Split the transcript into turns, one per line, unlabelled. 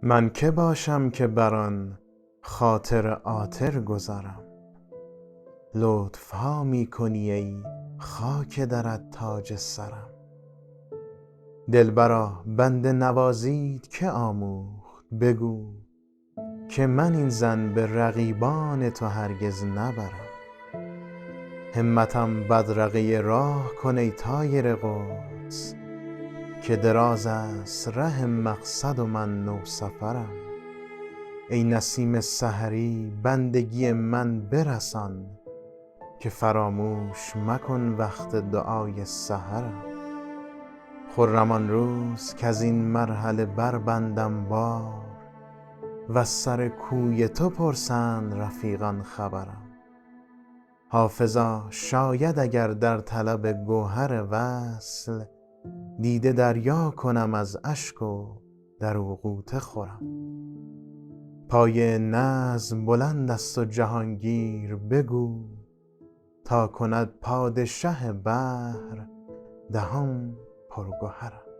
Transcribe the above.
من که باشم که بر آن خاطر عاطر گذرم. لطفها می کنی ای خاک درت تاج سرم. دلبرا بنده نوازیت که آموخت بگو، که من این ظن به رقیبان تو هرگز نبرم. همتم بدرقه راه کن ای طایر قدس، که دراز است ره مقصد و من نوسفرم. ای نسیم سحری بندگی من برسان، که فراموش مکن وقت دعای سحرم. خرم آن روز کز این مرحله بربندم بار، وز سر کوی تو پرسند رفیقان خبرم. حافظا شاید اگر در طلب گوهر وصل، دیده دریا کنم از اشک و در او غوطه خورم. پای نظم بلند است و جهانگیر بگو، تا کند پادشه بحر دهان پرگهرم.